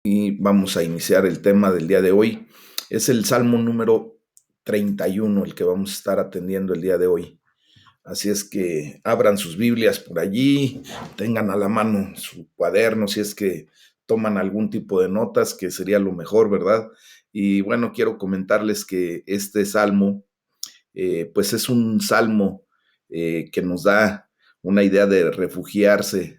Y vamos a iniciar el tema del día de hoy. Es el Salmo número 31 el que vamos a estar atendiendo el día de hoy. Así es que abran sus Biblias por allí, tengan a la mano su cuaderno si es que toman algún tipo de notas, que sería lo mejor, ¿verdad? Y bueno, quiero comentarles que este salmo, pues es un salmo que nos da una idea de refugiarse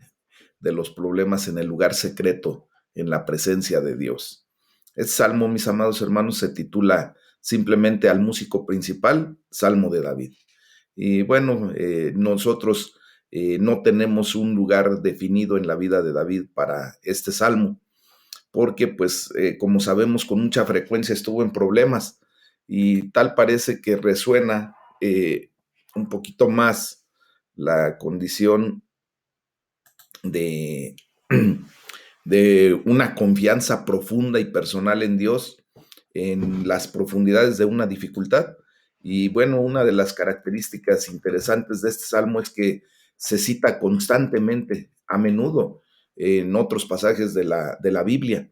de los problemas en el lugar secreto, en la presencia de Dios. Este salmo, mis amados hermanos, se titula simplemente al músico principal, Salmo de David. Y bueno, nosotros no tenemos un lugar definido en la vida de David para este salmo, porque pues como sabemos con mucha frecuencia estuvo en problemas y tal parece que resuena un poquito más la condición de, de una confianza profunda y personal en Dios en las profundidades de una dificultad. Y bueno, una de las características interesantes de este salmo es que se cita constantemente, a menudo, en otros pasajes de la Biblia.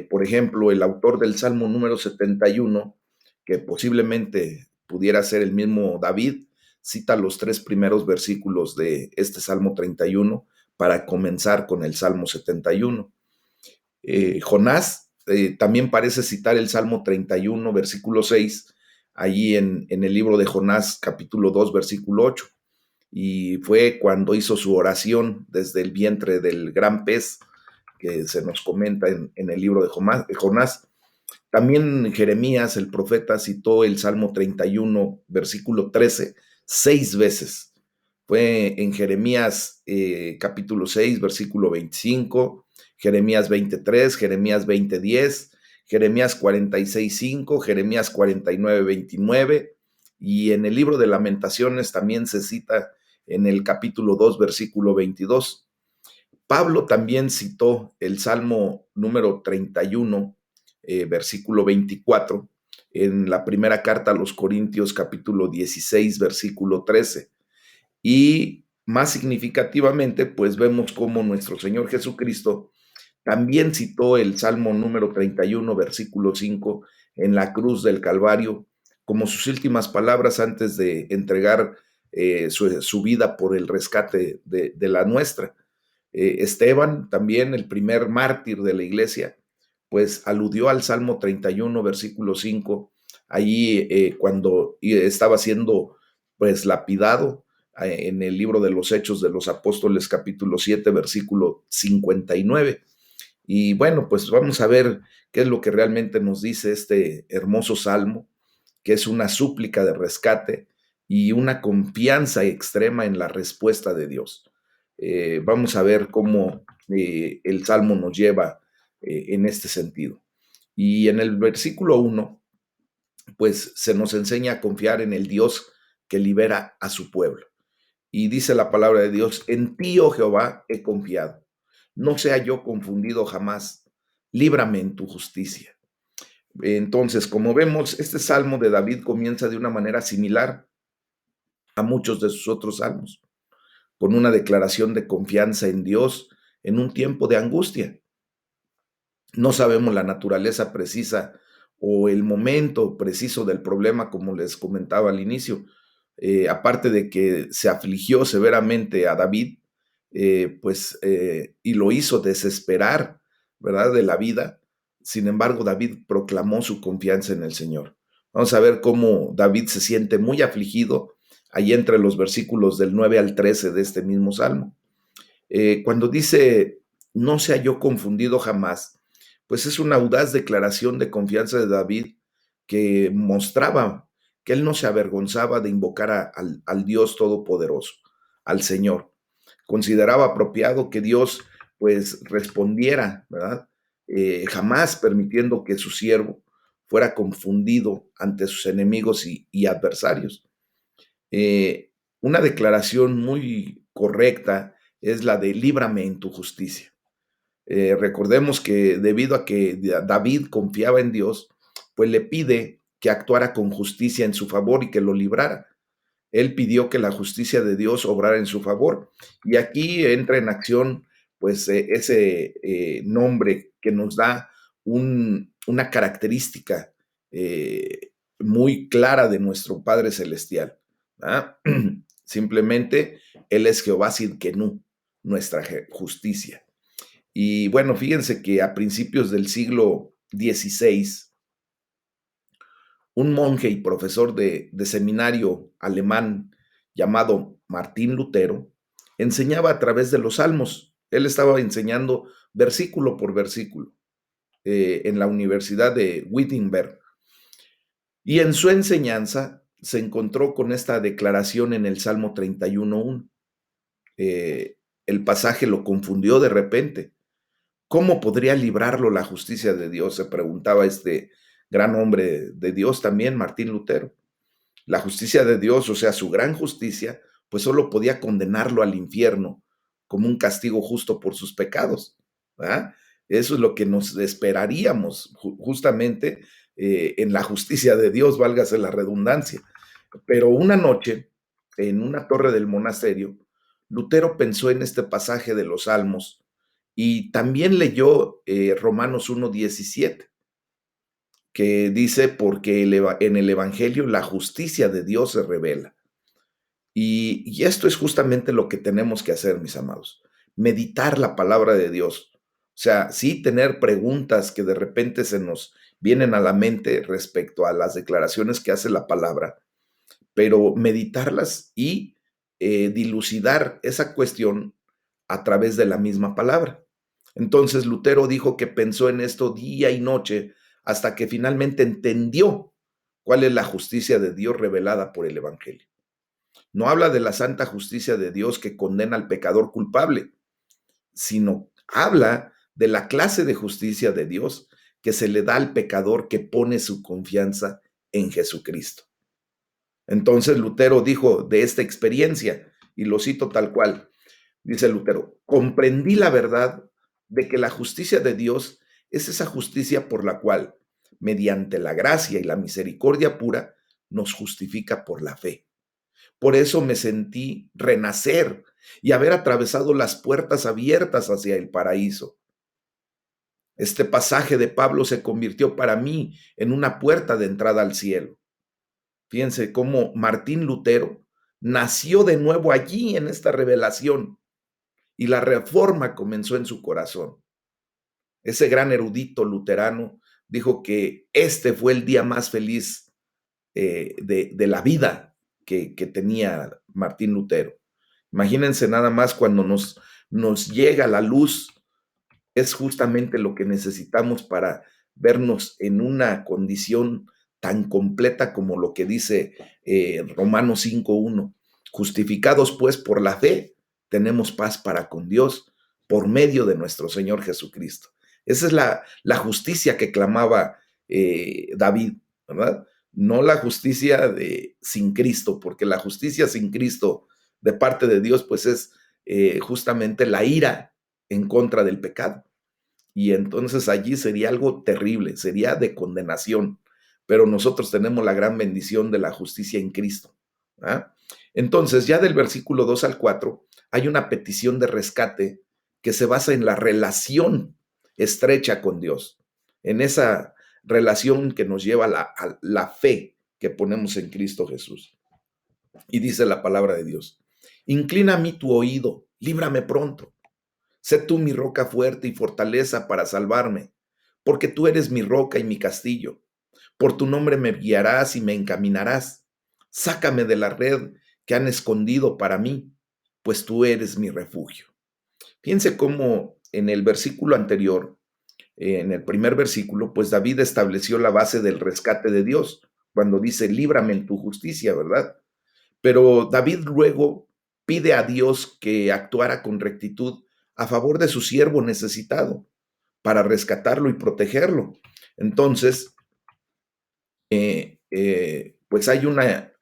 Por ejemplo, el autor del Salmo número 71, que posiblemente pudiera ser el mismo David, cita los tres primeros versículos de este Salmo 31 para comenzar con el Salmo 71. Jonás también parece citar el Salmo 31, versículo 6, allí en el libro de Jonás, capítulo 2, versículo 8. Y fue cuando hizo su oración desde el vientre del gran pez que se nos comenta en el libro de Jonás. También Jeremías, el profeta, citó el Salmo 31, versículo 13, 6 veces. Fue en Jeremías capítulo 6, versículo 25, Jeremías 23, Jeremías 20:10, Jeremías 46:5, Jeremías 49:29, y en el libro de Lamentaciones también se cita en el capítulo 2, versículo 22. Pablo también citó el Salmo número 31, versículo 24, en la primera carta a los Corintios, capítulo 16, versículo 13. Y más significativamente, pues vemos cómo nuestro Señor Jesucristo también citó el Salmo número 31, versículo 5, en la cruz del Calvario, como sus últimas palabras antes de entregar su vida por el rescate de la nuestra. Esteban, también el primer mártir de la iglesia, pues aludió al Salmo 31, versículo 5, allí cuando estaba siendo pues lapidado en el libro de los Hechos de los Apóstoles, capítulo 7, versículo 59. Y bueno, pues vamos a ver qué es lo que realmente nos dice este hermoso salmo, que es una súplica de rescate y una confianza extrema en la respuesta de Dios. Vamos a ver cómo el salmo nos lleva en este sentido. Y en el versículo 1, pues se nos enseña a confiar en el Dios que libera a su pueblo. Y dice la palabra de Dios: en ti, oh Jehová, he confiado. No sea yo confundido jamás. Líbrame en tu justicia. Entonces, como vemos, este salmo de David comienza de una manera similar a muchos de sus otros salmos, con una declaración de confianza en Dios en un tiempo de angustia. No sabemos la naturaleza precisa o el momento preciso del problema, como les comentaba al inicio. Aparte de que se afligió severamente a David, y lo hizo desesperar, ¿verdad?, de la vida. Sin embargo, David proclamó su confianza en el Señor. Vamos a ver cómo David se siente muy afligido ahí entre los versículos del 9 al 13 de este mismo salmo. Cuando dice, no sea yo confundido jamás, pues es una audaz declaración de confianza de David que mostraba que él no se avergonzaba de invocar al Dios Todopoderoso, al Señor. Consideraba apropiado que Dios pues respondiera, ¿verdad? Jamás permitiendo que su siervo fuera confundido ante sus enemigos y adversarios. Una declaración muy correcta es la de líbrame en tu justicia. Recordemos que debido a que David confiaba en Dios, pues le pide que actuara con justicia en su favor y que lo librara. Él pidió que la justicia de Dios obrara en su favor. Y aquí entra en acción pues ese nombre que nos da una característica muy clara de nuestro Padre Celestial. ¿Ah? Simplemente Él es Jehová Sidkenu, nuestra justicia. Y bueno, fíjense que a principios del siglo XVI, un monje y profesor de seminario alemán llamado Martín Lutero enseñaba a través de los salmos. Él estaba enseñando versículo por versículo en la Universidad de Wittenberg. Y en su enseñanza se encontró con esta declaración en el Salmo 31.1. El pasaje lo confundió de repente. ¿Cómo podría librarlo la justicia de Dios?, se preguntaba este gran hombre de Dios también, Martín Lutero. La justicia de Dios, o sea, su gran justicia, pues solo podía condenarlo al infierno como un castigo justo por sus pecados, ¿verdad? Eso es lo que nos esperaríamos justamente en la justicia de Dios, válgase la redundancia. Pero una noche, en una torre del monasterio, Lutero pensó en este pasaje de los Salmos y también leyó Romanos 1:17, que dice, porque en el Evangelio la justicia de Dios se revela. Y esto es justamente lo que tenemos que hacer, mis amados, meditar la palabra de Dios. O sea, sí tener preguntas que de repente se nos vienen a la mente respecto a las declaraciones que hace la palabra, pero meditarlas y dilucidar esa cuestión a través de la misma palabra. Entonces Lutero dijo que pensó en esto día y noche hasta que finalmente entendió cuál es la justicia de Dios revelada por el Evangelio. No habla de la santa justicia de Dios que condena al pecador culpable, sino habla de la clase de justicia de Dios que se le da al pecador que pone su confianza en Jesucristo. Entonces Lutero dijo de esta experiencia, y lo cito tal cual, dice Lutero: comprendí la verdad de que la justicia de Dios es esa justicia por la cual, mediante la gracia y la misericordia pura, nos justifica por la fe. Por eso me sentí renacer y haber atravesado las puertas abiertas hacia el paraíso. Este pasaje de Pablo se convirtió para mí en una puerta de entrada al cielo. Fíjense cómo Martín Lutero nació de nuevo allí en esta revelación y la reforma comenzó en su corazón. Ese gran erudito luterano dijo que este fue el día más feliz de la vida que tenía Martín Lutero. Imagínense nada más cuando nos llega la luz, es justamente lo que necesitamos para vernos en una condición tan completa como lo que dice Romanos 5:1. Justificados pues por la fe, tenemos paz para con Dios por medio de nuestro Señor Jesucristo. Esa es la justicia que clamaba David, ¿verdad? No la justicia sin Cristo, porque la justicia sin Cristo de parte de Dios, pues es justamente la ira en contra del pecado. Y entonces allí sería algo terrible, sería de condenación. Pero nosotros tenemos la gran bendición de la justicia en Cristo. ¿Ah? Entonces, ya del versículo 2 al 4, hay una petición de rescate que se basa en la relación estrecha con Dios, en esa relación que nos lleva a la fe que ponemos en Cristo Jesús. Y dice la palabra de Dios: inclina a mí tu oído, líbrame pronto. Sé tú mi roca fuerte y fortaleza para salvarme, porque tú eres mi roca y mi castillo. Por tu nombre me guiarás y me encaminarás. Sácame de la red que han escondido para mí, pues tú eres mi refugio. Fíjense cómo en el versículo anterior, en el primer versículo, pues David estableció la base del rescate de Dios, cuando dice, líbrame en tu justicia, ¿verdad? Pero David luego pide a Dios que actuara con rectitud a favor de su siervo necesitado para rescatarlo y protegerlo. Entonces, pues hay una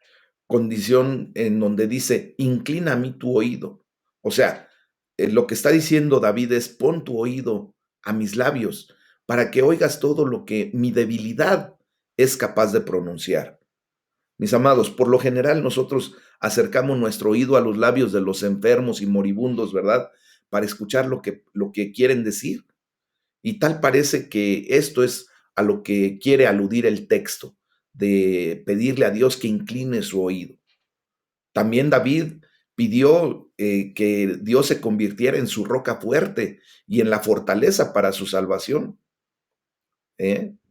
condición en donde dice, inclina a mí tu oído. O sea, lo que está diciendo David es, pon tu oído a mis labios para que oigas todo lo que mi debilidad es capaz de pronunciar. Mis amados, por lo general nosotros acercamos nuestro oído a los labios de los enfermos y moribundos, ¿verdad? para escuchar lo que quieren decir. Y tal parece que esto es a lo que quiere aludir el texto, de pedirle a Dios que incline su oído. También David pidió que Dios se convirtiera en su roca fuerte y en la fortaleza para su salvación.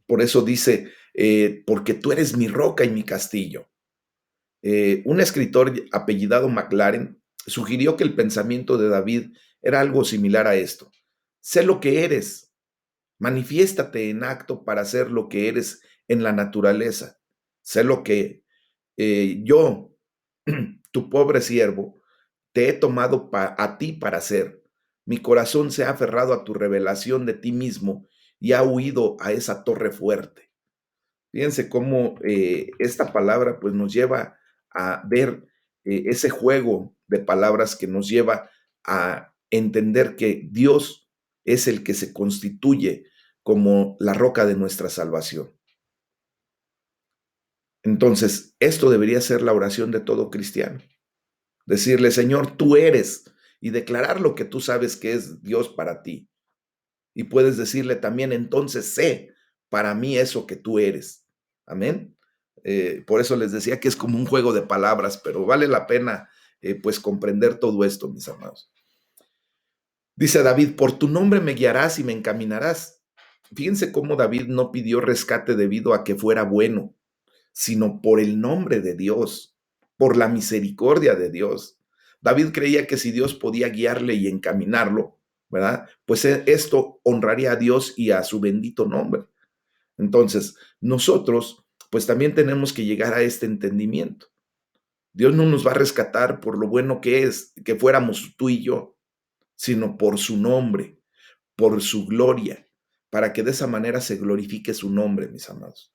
Por eso dice, porque tú eres mi roca y mi castillo. Un escritor apellidado McLaren sugirió que el pensamiento de David era algo similar a esto. Sé lo que eres, manifiéstate en acto para ser lo que eres en la naturaleza. Sé lo que yo, tu pobre siervo, te he tomado a ti para ser. Mi corazón se ha aferrado a tu revelación de ti mismo y ha huido a esa torre fuerte. Fíjense cómo esta palabra pues nos lleva a ver ese juego de palabras que nos lleva a entender que Dios es el que se constituye como la roca de nuestra salvación. Entonces, esto debería ser la oración de todo cristiano. Decirle, Señor, tú eres, y declarar lo que tú sabes que es Dios para ti. Y puedes decirle también, entonces sé para mí eso que tú eres. Amén. Por eso les decía que es como un juego de palabras, pero vale la pena pues comprender todo esto, mis amados. Dice David, por tu nombre me guiarás y me encaminarás. Fíjense cómo David no pidió rescate debido a que fuera bueno, sino por el nombre de Dios, por la misericordia de Dios. David creía que si Dios podía guiarle y encaminarlo, ¿verdad? Pues esto honraría a Dios y a su bendito nombre. Entonces, nosotros, pues también tenemos que llegar a este entendimiento. Dios no nos va a rescatar por lo bueno que es, que fuéramos tú y yo, sino por su nombre, por su gloria, para que de esa manera se glorifique su nombre, mis amados.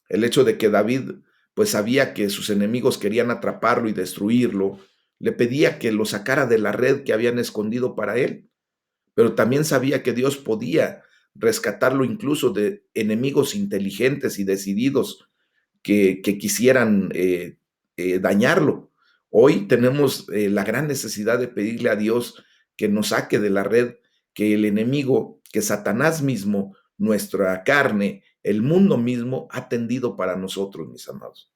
El hecho de que David pues sabía que sus enemigos querían atraparlo y destruirlo, le pedía que lo sacara de la red que habían escondido para él, pero también sabía que Dios podía rescatarlo incluso de enemigos inteligentes y decididos que quisieran dañarlo. Hoy tenemos la gran necesidad de pedirle a Dios que nos saque de la red, que el enemigo, que Satanás mismo, nuestra carne, el mundo mismo ha tendido para nosotros, mis amados.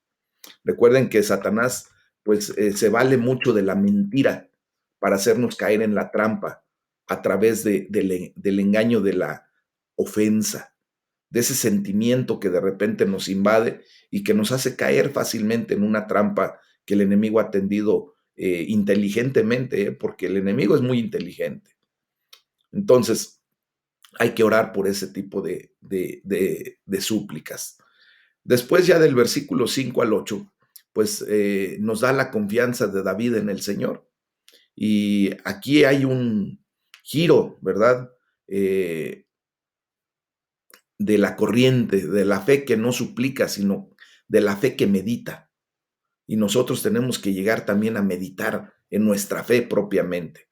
Recuerden que Satanás, pues, se vale mucho de la mentira para hacernos caer en la trampa a través del engaño de la ofensa, de ese sentimiento que de repente nos invade y que nos hace caer fácilmente en una trampa que el enemigo ha tendido inteligentemente, porque el enemigo es muy inteligente. Entonces, hay que orar por ese tipo de súplicas. Después ya del versículo 5 al 8, pues nos da la confianza de David en el Señor. Y aquí hay un giro, ¿verdad? De la corriente, de la fe que no suplica, sino de la fe que medita. Y nosotros tenemos que llegar también a meditar en nuestra fe propiamente.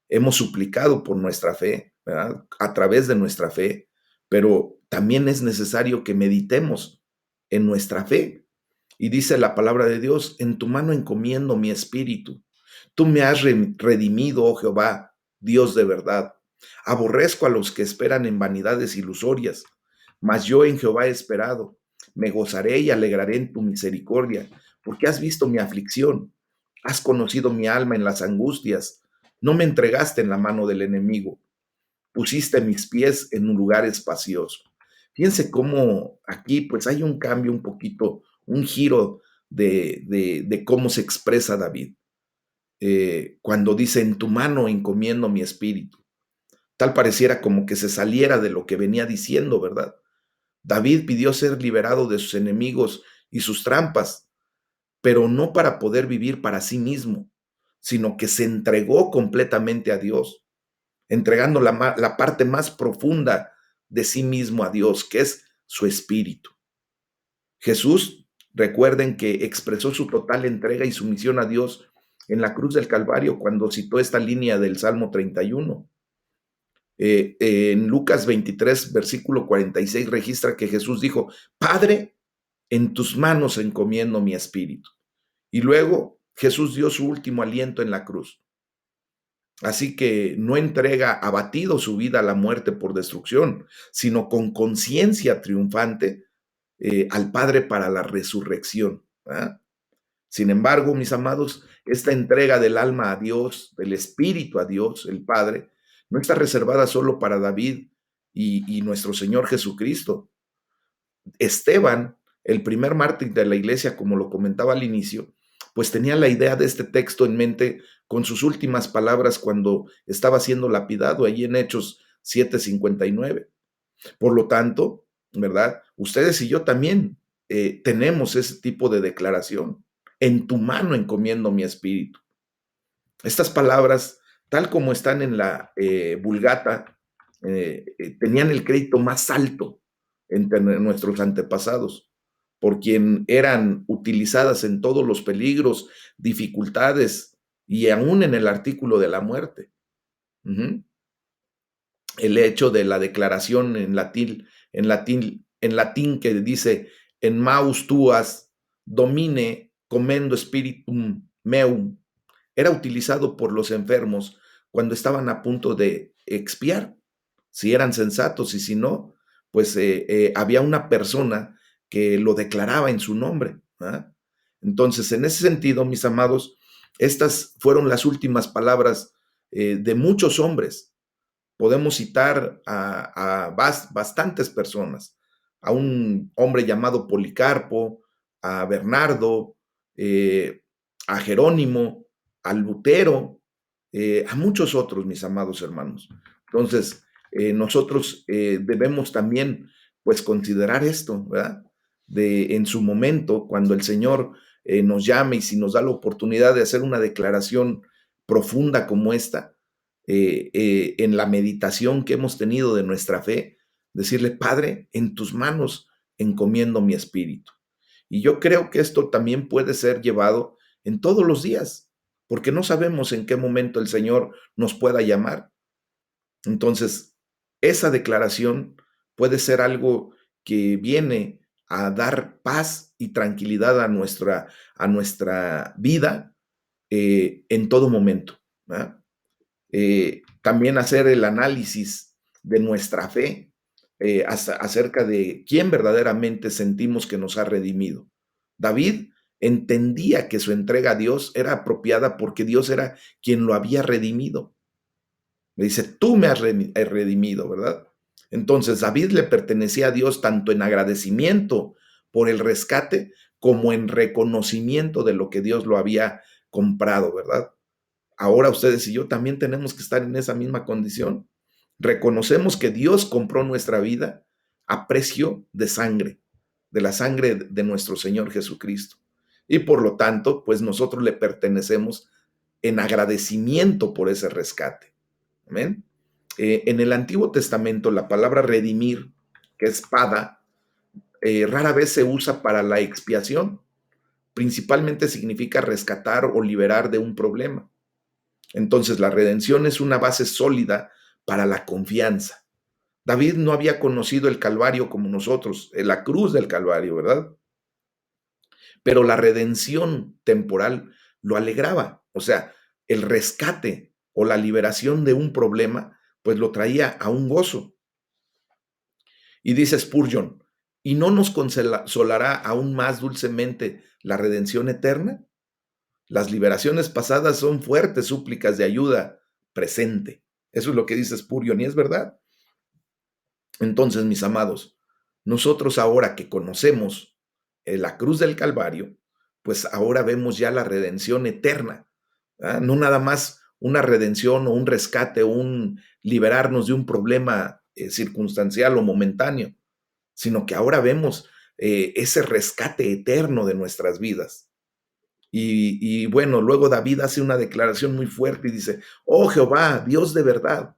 Hemos suplicado por nuestra fe, ¿verdad? A través de nuestra fe, pero también es necesario que meditemos en nuestra fe. Y dice la palabra de Dios, en tu mano encomiendo mi espíritu. Tú me has redimido, oh Jehová, Dios de verdad. Aborrezco a los que esperan en vanidades ilusorias, mas yo en Jehová he esperado. Me gozaré y alegraré en tu misericordia, porque has visto mi aflicción, has conocido mi alma en las angustias, no me entregaste en la mano del enemigo, pusiste mis pies en un lugar espacioso. Fíjense cómo aquí pues hay un cambio un poquito, un giro de cómo se expresa David. Cuando dice, en tu mano encomiendo mi espíritu. Tal pareciera como que se saliera de lo que venía diciendo, ¿verdad? David pidió ser liberado de sus enemigos y sus trampas, pero no para poder vivir para sí mismo, sino que se entregó completamente a Dios, entregando la parte más profunda de sí mismo a Dios, que es su espíritu. Jesús, recuerden que expresó su total entrega y sumisión a Dios en la cruz del Calvario cuando citó esta línea del Salmo 31. En Lucas 23, versículo 46, registra que Jesús dijo, Padre, en tus manos encomiendo mi espíritu. Y luego Jesús dio su último aliento en la cruz. Así que no entrega abatido su vida a la muerte por destrucción, sino con conciencia triunfante al Padre para la resurrección. ¿Ah? Sin embargo, mis amados, esta entrega del alma a Dios, del espíritu a Dios, el Padre, no está reservada solo para David y nuestro Señor Jesucristo. Esteban, el primer mártir de la iglesia, como lo comentaba al inicio, pues tenía la idea de este texto en mente con sus últimas palabras cuando estaba siendo lapidado, allí en Hechos 7:59. Por lo tanto, ¿verdad? Ustedes y yo también tenemos ese tipo de declaración. En tu mano encomiendo mi espíritu. Estas palabras, tal como están en la Vulgata, tenían el crédito más alto entre nuestros antepasados, por quien eran utilizadas en todos los peligros, dificultades y aún en el artículo de la muerte. Ujú. El hecho de la declaración en latín que dice en maus tuas domine commendo spiritum meum, era utilizado por los enfermos cuando estaban a punto de expiar, si eran sensatos y si no, pues había una persona que lo declaraba en su nombre. ¿Ah? Entonces, en ese sentido, mis amados, estas fueron las últimas palabras de muchos hombres. Podemos citar a bastantes personas, a un hombre llamado Policarpo, a Bernardo, a Jerónimo, a Lutero, a muchos otros, mis amados hermanos. Entonces, nosotros debemos también, pues, considerar esto, ¿verdad? En su momento, cuando el Señor nos llame y si nos da la oportunidad de hacer una declaración profunda como esta, en la meditación que hemos tenido de nuestra fe, decirle, Padre, en tus manos encomiendo mi espíritu. Y yo creo que esto también puede ser llevado en todos los días, porque no sabemos en qué momento el Señor nos pueda llamar. Entonces, esa declaración puede ser algo que viene a dar paz y tranquilidad a nuestra vida en todo momento. ¿Verdad? También hacer el análisis de nuestra fe acerca de quién verdaderamente sentimos que nos ha redimido. David entendía que su entrega a Dios era apropiada porque Dios era quien lo había redimido. Le dice, tú me has redimido, ¿verdad? Entonces David le pertenecía a Dios tanto en agradecimiento por el rescate como en reconocimiento de lo que Dios lo había comprado, ¿verdad? Ahora ustedes y yo también tenemos que estar en esa misma condición. Reconocemos que Dios compró nuestra vida a precio de sangre, de la sangre de nuestro Señor Jesucristo. Y por lo tanto, pues nosotros le pertenecemos en agradecimiento por ese rescate. Amén. En el Antiguo Testamento, la palabra redimir, que es pada, rara vez se usa para la expiación. Principalmente significa rescatar o liberar de un problema. Entonces, la redención es una base sólida para la confianza. David no había conocido el Calvario como nosotros, la cruz del Calvario, ¿verdad? Pero la redención temporal lo alegraba. O sea, el rescate o la liberación de un problema, pues lo traía a un gozo. Y dice Spurgeon, ¿y no nos consolará aún más dulcemente la redención eterna? Las liberaciones pasadas son fuertes súplicas de ayuda presente. Eso es lo que dice Spurgeon y es verdad. Entonces, mis amados, nosotros ahora que conocemos la cruz del Calvario, pues ahora vemos ya la redención eterna. ¿Ah? No nada más una redención o un rescate o un liberarnos de un problema circunstancial o momentáneo, sino que ahora vemos ese rescate eterno de nuestras vidas. Y bueno, luego David hace una declaración muy fuerte y dice, oh Jehová, Dios de verdad.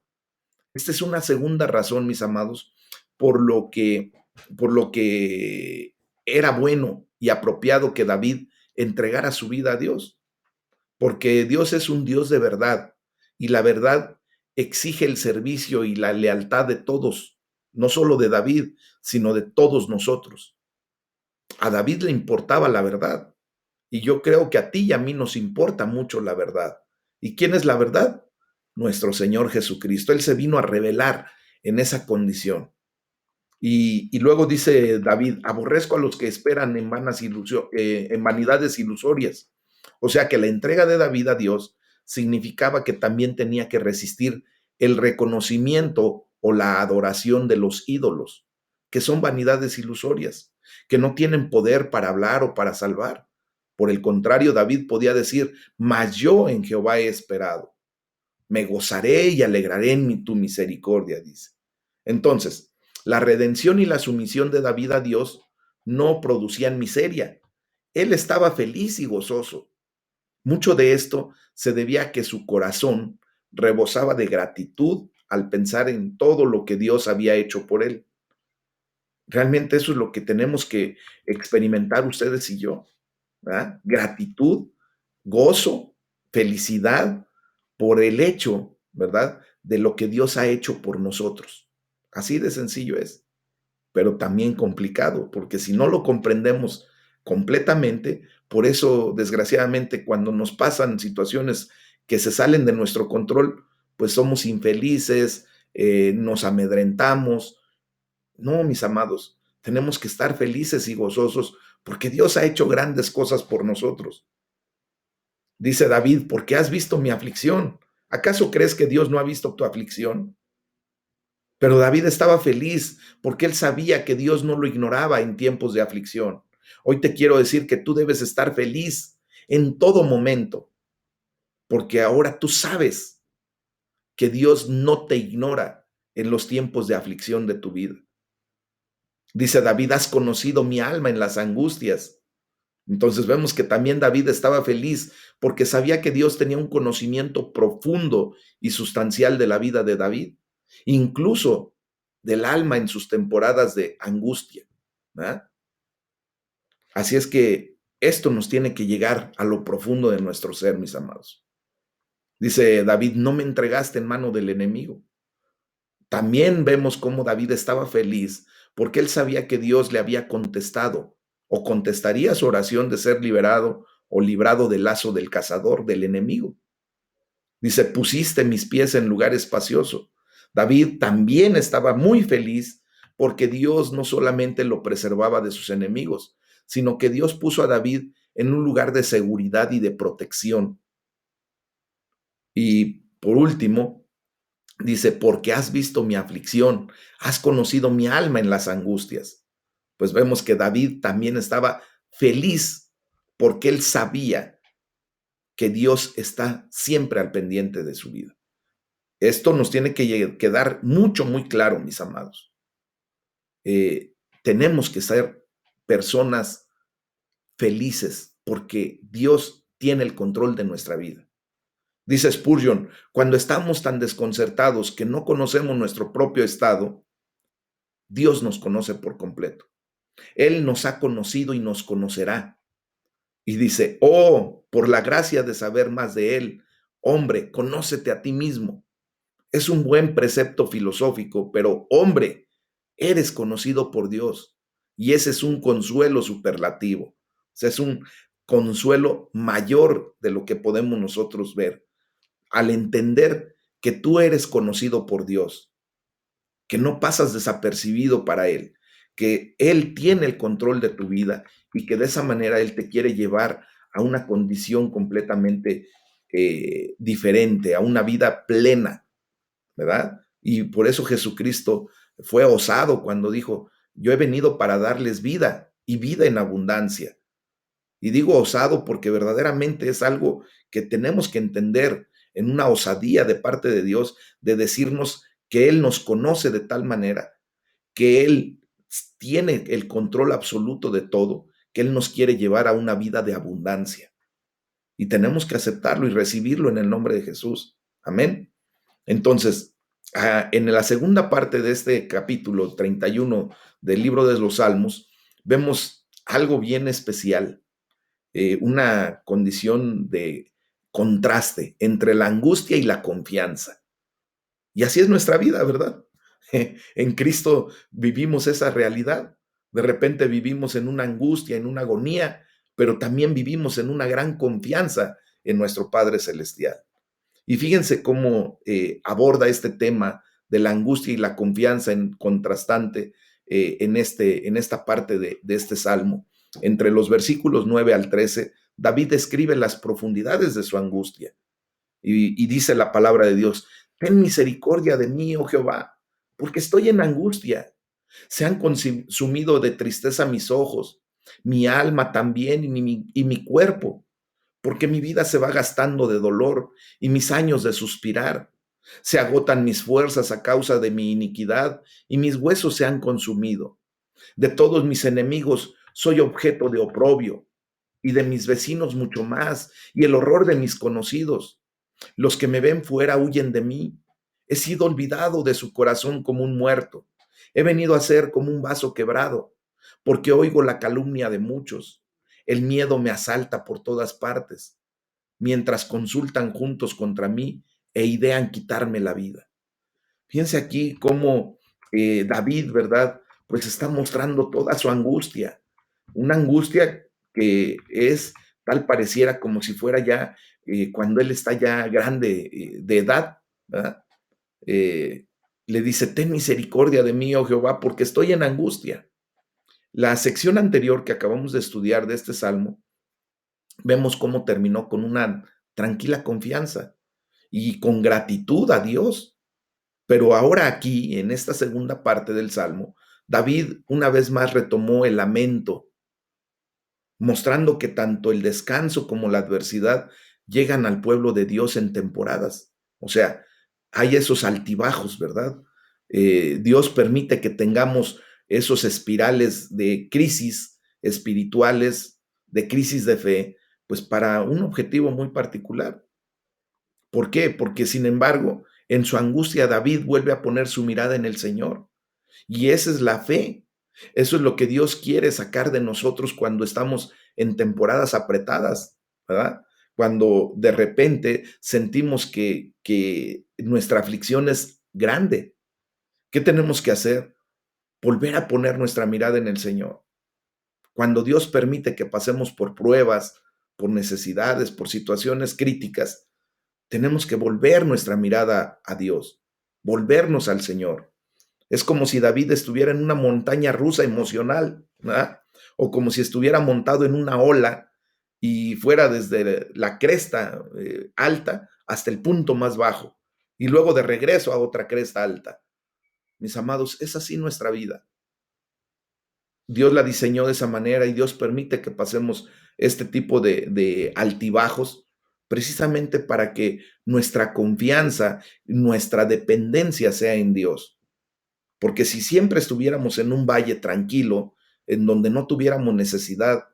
Esta es una segunda razón, mis amados, por lo que, por lo que era bueno y apropiado que David entregara su vida a Dios, porque Dios es un Dios de verdad y la verdad exige el servicio y la lealtad de todos, no solo de David, sino de todos nosotros. A David le importaba la verdad y yo creo que a ti y a mí nos importa mucho la verdad. ¿Y quién es la verdad? nuestro Señor Jesucristo. Él se vino a revelar en esa condición. Y luego dice David, aborrezco a los que esperan en vanidades ilusorias. O sea que la entrega de David a Dios significaba que también tenía que resistir el reconocimiento o la adoración de los ídolos, que son vanidades ilusorias, que no tienen poder para hablar o para salvar. Por el contrario, David podía decir, mas yo en Jehová he esperado, me gozaré y alegraré en tu misericordia, dice. Entonces, la redención y la sumisión de David a Dios no producían miseria. Él estaba feliz y gozoso. Mucho de esto se debía a que su corazón rebosaba de gratitud al pensar en todo lo que Dios había hecho por él. Realmente eso es lo que tenemos que experimentar ustedes y yo, ¿verdad? Gratitud, gozo, felicidad por el hecho, ¿verdad? De lo que Dios ha hecho por nosotros. Así de sencillo es, pero también complicado, porque si no lo comprendemos completamente, por eso, desgraciadamente, cuando nos pasan situaciones que se salen de nuestro control, pues somos infelices, nos amedrentamos. No, mis amados, tenemos que estar felices y gozosos porque Dios ha hecho grandes cosas por nosotros. Dice David, porque has visto mi aflicción. ¿Acaso crees que Dios no ha visto tu aflicción? Pero David estaba feliz porque él sabía que Dios no lo ignoraba en tiempos de aflicción. Hoy te quiero decir que tú debes estar feliz en todo momento, porque ahora tú sabes que Dios no te ignora en los tiempos de aflicción de tu vida. Dice David, has conocido mi alma en las angustias. Entonces vemos que también David estaba feliz porque sabía que Dios tenía un conocimiento profundo y sustancial de la vida de David, incluso del alma en sus temporadas de angustia, ¿verdad? Así es que esto nos tiene que llegar a lo profundo de nuestro ser, mis amados. Dice David, no me entregaste en mano del enemigo. También vemos cómo David estaba feliz porque él sabía que Dios le había contestado o contestaría su oración de ser liberado o librado del lazo del cazador, del enemigo. Dice, pusiste mis pies en lugar espacioso. David también estaba muy feliz porque Dios no solamente lo preservaba de sus enemigos, sino que Dios puso a David en un lugar de seguridad y de protección. Y por último, dice, porque has visto mi aflicción, has conocido mi alma en las angustias. Pues vemos que David también estaba feliz porque él sabía que Dios está siempre al pendiente de su vida. Esto nos tiene que quedar mucho, muy claro, mis amados. Tenemos que ser personas felices porque Dios tiene el control de nuestra vida. Dice Spurgeon, cuando estamos tan desconcertados que no conocemos nuestro propio estado, Dios nos conoce por completo. Él nos ha conocido y nos conocerá. Y dice, oh, por la gracia de saber más de Él, hombre, conócete a ti mismo. Es un buen precepto filosófico, pero hombre, eres conocido por Dios. Y ese es un consuelo superlativo. O sea, es un consuelo mayor de lo que podemos nosotros ver. Al entender que tú eres conocido por Dios, que no pasas desapercibido para Él, que Él tiene el control de tu vida y que de esa manera Él te quiere llevar a una condición completamente diferente, a una vida plena, ¿verdad? Y por eso Jesucristo fue osado cuando dijo, yo he venido para darles vida y vida en abundancia. Y digo osado porque verdaderamente es algo que tenemos que entender en una osadía de parte de Dios de decirnos que Él nos conoce de tal manera, que Él tiene el control absoluto de todo, que Él nos quiere llevar a una vida de abundancia. Y tenemos que aceptarlo y recibirlo en el nombre de Jesús. Amén. Entonces, en la segunda parte de este capítulo 31 del libro de los Salmos, vemos algo bien especial, una condición de contraste entre la angustia y la confianza. Y así es nuestra vida, ¿verdad? En Cristo vivimos esa realidad. De repente vivimos en una angustia, en una agonía, pero también vivimos en una gran confianza en nuestro Padre Celestial. Y fíjense cómo aborda este tema de la angustia y la confianza en contrastante en esta parte de este salmo. Entre los versículos 9 al 13, David describe las profundidades de su angustia y dice la palabra de Dios: ten misericordia de mí, oh Jehová, porque estoy en angustia. Se han consumido de tristeza mis ojos, mi alma también y mi cuerpo, porque mi vida se va gastando de dolor y mis años de suspirar. Se agotan mis fuerzas a causa de mi iniquidad y mis huesos se han consumido. De todos mis enemigos soy objeto de oprobio y de mis vecinos mucho más, y el horror de mis conocidos. Los que me ven fuera huyen de mí. He sido olvidado de su corazón como un muerto. He venido a ser como un vaso quebrado, porque oigo la calumnia de muchos. El miedo me asalta por todas partes, mientras consultan juntos contra mí e idean quitarme la vida. Fíjense aquí cómo David, ¿verdad? Pues está mostrando toda su angustia, una angustia que es tal pareciera como si fuera ya cuando él está ya grande de edad, ¿verdad? Eh, Le dice: ten misericordia de mí, oh Jehová, porque estoy en angustia. La sección anterior que acabamos de estudiar de este salmo, vemos cómo terminó con una tranquila confianza y con gratitud a Dios. Pero ahora aquí, en esta segunda parte del Salmo, David una vez más retomó el lamento, mostrando que tanto el descanso como la adversidad llegan al pueblo de Dios en temporadas. O sea, hay esos altibajos, ¿verdad? Dios permite que tengamos esos espirales de crisis espirituales, de crisis de fe, pues para un objetivo muy particular. ¿Por qué? Porque sin embargo, en su angustia David vuelve a poner su mirada en el Señor. Y esa es la fe. Eso es lo que Dios quiere sacar de nosotros cuando estamos en temporadas apretadas, ¿verdad? Cuando de repente sentimos que nuestra aflicción es grande. ¿Qué tenemos que hacer? Volver a poner nuestra mirada en el Señor. Cuando Dios permite que pasemos por pruebas, por necesidades, por situaciones críticas, tenemos que volver nuestra mirada a Dios, volvernos al Señor. Es como si David estuviera en una montaña rusa emocional, ¿verdad? O como si estuviera montado en una ola y fuera desde la cresta alta hasta el punto más bajo y luego de regreso a otra cresta alta. Mis amados, es así nuestra vida. Dios la diseñó de esa manera y Dios permite que pasemos este tipo de altibajos precisamente para que nuestra confianza, nuestra dependencia sea en Dios. Porque si siempre estuviéramos en un valle tranquilo, en donde no tuviéramos necesidad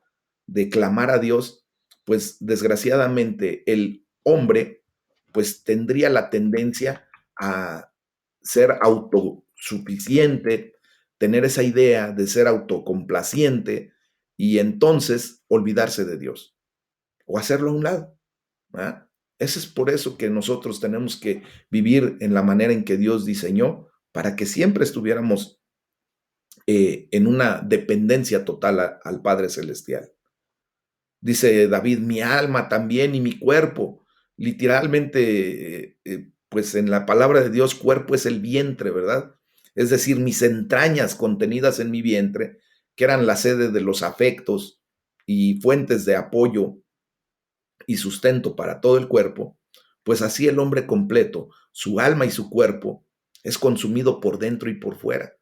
de clamar a Dios, pues desgraciadamente el hombre pues tendría la tendencia a ser autosuficiente, tener esa idea de ser autocomplaciente y entonces olvidarse de Dios o hacerlo a un lado. ¿Verdad? Eso es por eso que nosotros tenemos que vivir en la manera en que Dios diseñó para que siempre estuviéramos en una dependencia total al Padre Celestial. Dice David: mi alma también y mi cuerpo. Literalmente, pues en la palabra de Dios, cuerpo es el vientre, ¿verdad? Es decir, mis entrañas contenidas en mi vientre, que eran la sede de los afectos y fuentes de apoyo y sustento para todo el cuerpo, pues así el hombre completo, su alma y su cuerpo, es consumido por dentro y por fuera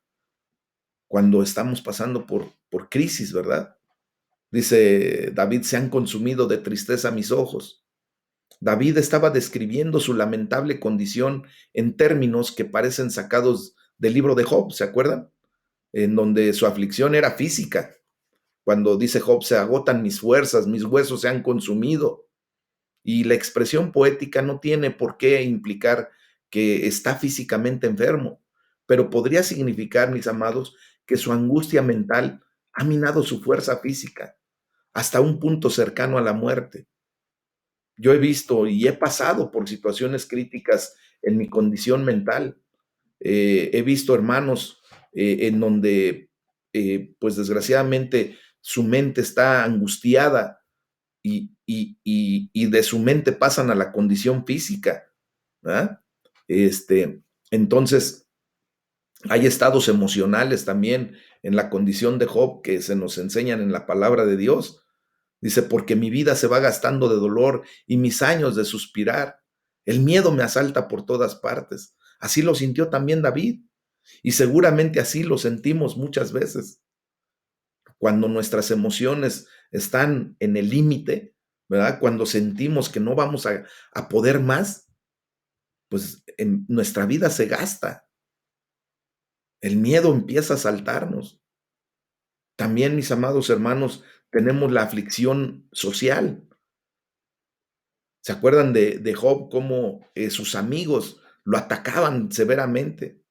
cuando estamos pasando por crisis, ¿verdad? Dice David: se han consumido de tristeza mis ojos. David estaba describiendo su lamentable condición en términos que parecen sacados del libro de Job, ¿se acuerdan? En donde su aflicción era física. Cuando dice Job: se agotan mis fuerzas, mis huesos se han consumido. Y la expresión poética no tiene por qué implicar que está físicamente enfermo, pero podría significar, mis amados, que su angustia mental ha minado su fuerza física hasta un punto cercano a la muerte. Yo he visto y he pasado por situaciones críticas en mi condición mental. He visto hermanos en donde, pues desgraciadamente, su mente está angustiada y de su mente pasan a la condición física. ¿verdad? Entonces, hay estados emocionales también en la condición de Job que se nos enseñan en la palabra de Dios. Dice, porque mi vida se va gastando de dolor y mis años de suspirar. El miedo me asalta por todas partes. Así lo sintió también David. Y seguramente así lo sentimos muchas veces. Cuando nuestras emociones están en el límite, ¿verdad? Cuando sentimos que no vamos a poder más, pues nuestra vida se gasta. El miedo empieza a asaltarnos. También, mis amados hermanos, tenemos la aflicción social. ¿Se acuerdan de Job, cómo sus amigos lo atacaban severamente?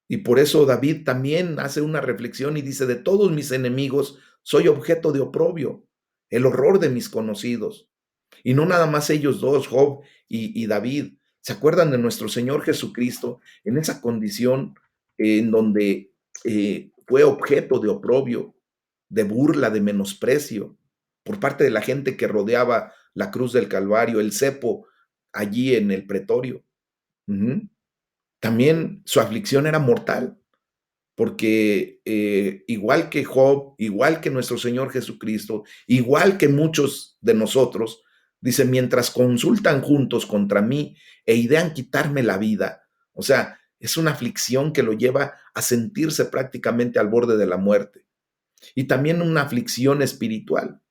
Y por eso David también hace una reflexión y dice, de todos mis enemigos soy objeto de oprobio, el horror de mis conocidos. Y no nada más ellos dos, Job y David. ¿Se acuerdan de nuestro Señor Jesucristo en esa condición en donde fue objeto de oprobio, de burla, de menosprecio por parte de la gente que rodeaba la cruz del Calvario, el cepo allí en el pretorio? Ujú. También su aflicción era mortal, porque igual que Job, igual que nuestro Señor Jesucristo, igual que muchos de nosotros, dice, mientras consultan juntos contra mí e idean quitarme la vida, o sea, es una aflicción que lo lleva a sentirse prácticamente al borde de la muerte. Y también una aflicción espiritual,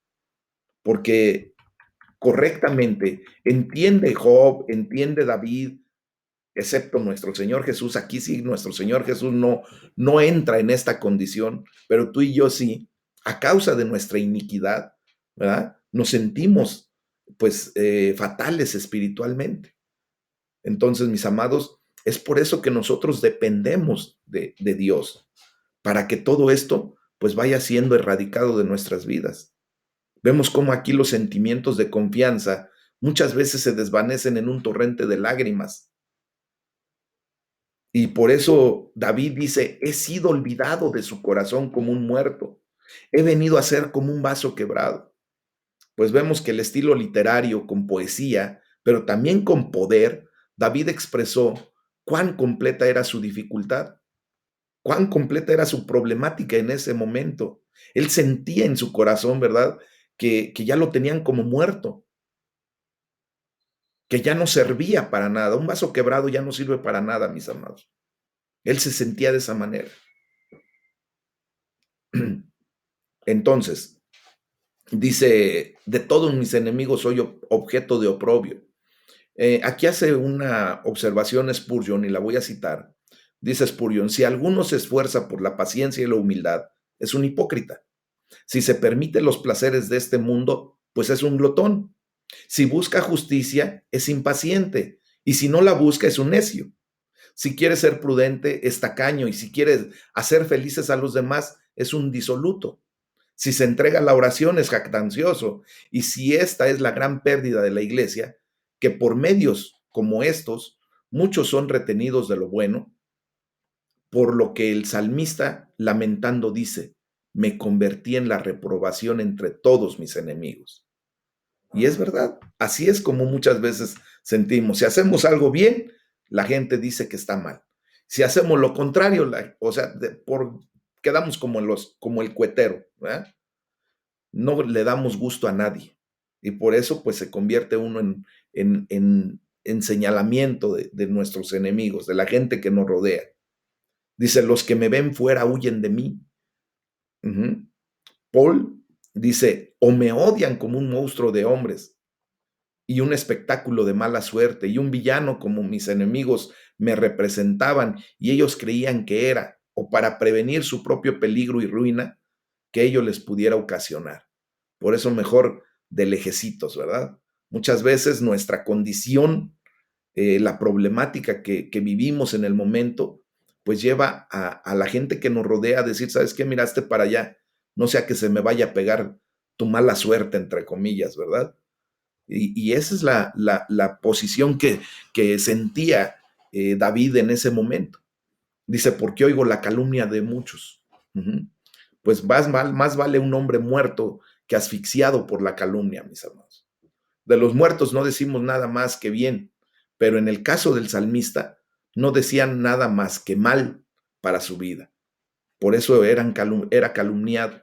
porque correctamente entiende Job, entiende David, excepto nuestro Señor Jesús. Aquí sí, nuestro Señor Jesús no entra en esta condición, pero tú y yo sí, a causa de nuestra iniquidad, ¿verdad? Nos sentimos pues fatales espiritualmente. Entonces, mis amados, es por eso que nosotros dependemos de Dios, para que todo esto pues vaya siendo erradicado de nuestras vidas. Vemos cómo aquí los sentimientos de confianza muchas veces se desvanecen en un torrente de lágrimas. Y por eso David dice, he sido olvidado de su corazón como un muerto. He venido a ser como un vaso quebrado. Pues vemos que el estilo literario, con poesía, pero también con poder, David expresó cuán completa era su dificultad, cuán completa era su problemática en ese momento. Él sentía en su corazón, ¿verdad? Que ya lo tenían como muerto, que ya no servía para nada. Un vaso quebrado ya no sirve para nada, mis amados. Él se sentía de esa manera. Entonces, dice, de todos mis enemigos soy objeto de oprobio. Aquí hace una observación Spurgeon y la voy a citar. Dice Spurgeon, si alguno se esfuerza por la paciencia y la humildad, es un hipócrita. Si se permite los placeres de este mundo, pues es un glotón. Si busca justicia, es impaciente. Y si no la busca, es un necio. Si quiere ser prudente, es tacaño. Y si quiere hacer felices a los demás, es un disoluto. Si se entrega a la oración, es jactancioso. Y si esta es la gran pérdida de la iglesia, que por medios como estos, muchos son retenidos de lo bueno, por lo que el salmista, lamentando, dice, me convertí en la reprobación entre todos mis enemigos. Y es verdad, así es como muchas veces sentimos. Si hacemos algo bien, la gente dice que está mal. Si hacemos lo contrario, o sea, quedamos como el cuetero, ¿verdad? No le damos gusto a nadie. Y por eso, pues, se convierte uno en señalamiento de nuestros enemigos, de la gente que nos rodea. Dice, los que me ven fuera huyen de mí. Ujú. Paul dice, o me odian como un monstruo de hombres y un espectáculo de mala suerte y un villano como mis enemigos me representaban y ellos creían que era, o para prevenir su propio peligro y ruina, que ello les pudiera ocasionar. Por eso mejor de lejecitos, ¿verdad? Muchas veces nuestra condición, la problemática que vivimos en el momento, pues lleva a la gente que nos rodea a decir, ¿sabes qué? Miraste para allá, no sea que se me vaya a pegar tu mala suerte, entre comillas, ¿verdad? Y esa es la posición que sentía David en ese momento. Dice, porque oigo la calumnia de muchos. Ujú. Pues más vale un hombre muerto que asfixiado por la calumnia, mis amados. De los muertos no decimos nada más que bien, pero en el caso del salmista no decían nada más que mal para su vida. Por eso era calumniado.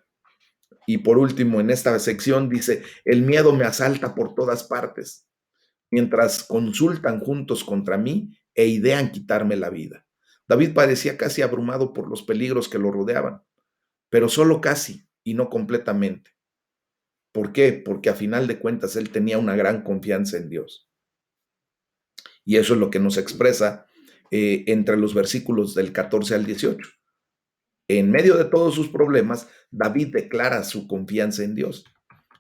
Y por último, en esta sección dice, el miedo me asalta por todas partes, mientras consultan juntos contra mí e idean quitarme la vida. David parecía casi abrumado por los peligros que lo rodeaban, pero solo casi y no completamente. ¿Por qué? Porque a final de cuentas él tenía una gran confianza en Dios. Y eso es lo que nos expresa entre los versículos del 14 al 18. En medio de todos sus problemas, David declara su confianza en Dios.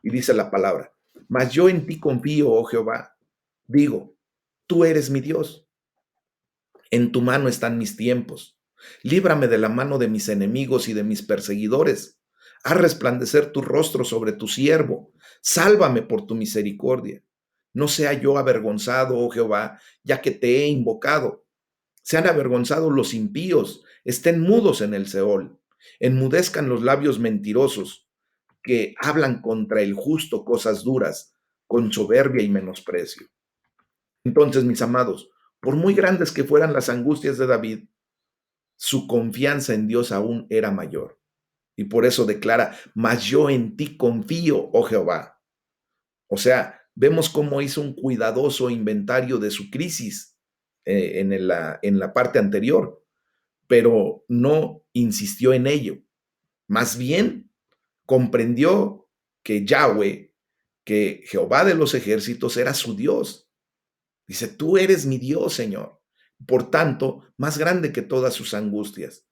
Y dice la palabra, mas yo en ti confío, oh Jehová. Digo, tú eres mi Dios. En tu mano están mis tiempos. Líbrame de la mano de mis enemigos y de mis perseguidores. Haz resplandecer tu rostro sobre tu siervo. Sálvame por tu misericordia. No sea yo avergonzado, oh Jehová, ya que te he invocado. Sean avergonzados los impíos, estén mudos en el Seol. Enmudezcan los labios mentirosos, que hablan contra el justo cosas duras, con soberbia y menosprecio. Entonces, mis amados, por muy grandes que fueran las angustias de David, su confianza en Dios aún era mayor. Y por eso declara, mas yo en ti confío, oh Jehová. O sea, vemos cómo hizo un cuidadoso inventario de su crisis en la parte anterior, pero no insistió en ello. Más bien, comprendió que Yahweh, que Jehová de los ejércitos era su Dios. Dice, tú eres mi Dios, Señor. Por tanto, más grande que todas sus angustias.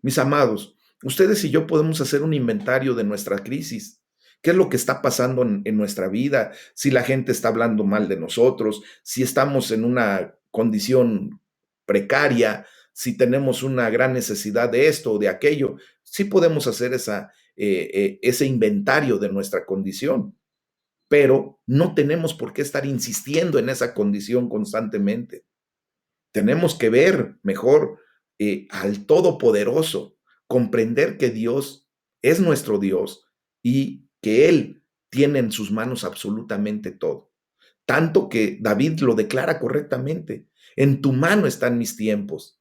Mis amados, ustedes y yo podemos hacer un inventario de nuestra crisis. ¿Qué es lo que está pasando en nuestra vida? Si la gente está hablando mal de nosotros, si estamos en una condición precaria, si tenemos una gran necesidad de esto o de aquello, sí podemos hacer ese inventario de nuestra condición, pero no tenemos por qué estar insistiendo en esa condición constantemente. Tenemos que ver mejor al Todopoderoso, comprender que Dios es nuestro Dios y que Él tiene en sus manos absolutamente todo. Tanto que David lo declara correctamente. En tu mano están mis tiempos.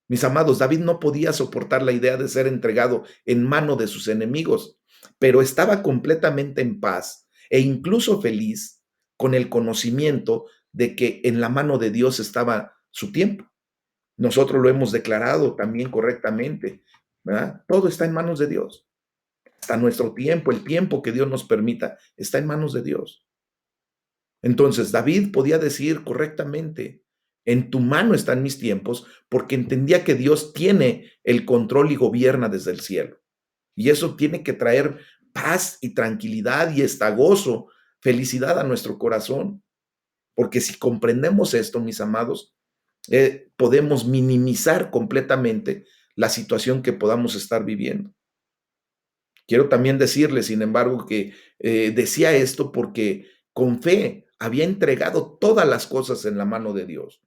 Mis amados, David no podía soportar la idea de ser entregado en mano de sus enemigos, pero estaba completamente en paz e incluso feliz con el conocimiento de que en la mano de Dios estaba su tiempo. Nosotros lo hemos declarado también correctamente, ¿verdad? Todo está en manos de Dios. Hasta nuestro tiempo, el tiempo que Dios nos permita, está en manos de Dios. Entonces, David podía decir correctamente, en tu mano están mis tiempos, porque entendía que Dios tiene el control y gobierna desde el cielo. Y eso tiene que traer paz y tranquilidad y hasta gozo, felicidad a nuestro corazón. Porque si comprendemos esto, mis amados, podemos minimizar completamente la situación que podamos estar viviendo. Quiero también decirle, sin embargo, que decía esto porque con fe había entregado todas las cosas en la mano de Dios.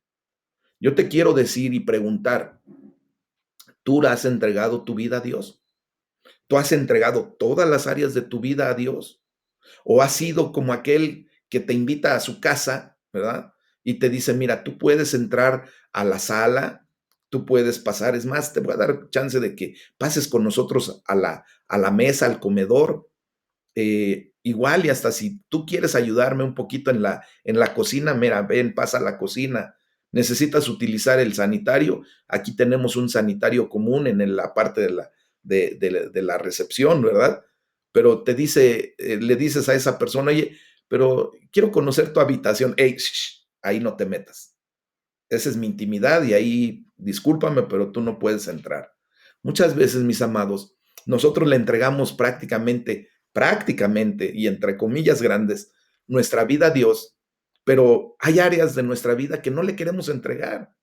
Yo te quiero decir y preguntar, ¿tú has entregado tu vida a Dios? ¿Tú has entregado todas las áreas de tu vida a Dios? ¿O has sido como aquel que te invita a su casa, ¿verdad? Y te dice, mira, tú puedes entrar a la sala, tú puedes pasar, es más, te voy a dar chance de que pases con nosotros a la mesa, al comedor, igual y hasta si tú quieres ayudarme un poquito en la cocina, mira, ven, pasa a la cocina. Necesitas utilizar el sanitario. Aquí tenemos un sanitario común la parte de la recepción, ¿verdad? Pero te dice, le dices a esa persona, oye, pero quiero conocer tu habitación. Hey, ahí no te metas. Esa es mi intimidad y ahí, discúlpame, pero tú no puedes entrar. Muchas veces, mis amados, nosotros le entregamos prácticamente y entre comillas grandes, nuestra vida a Dios, pero hay áreas de nuestra vida que no le queremos entregar.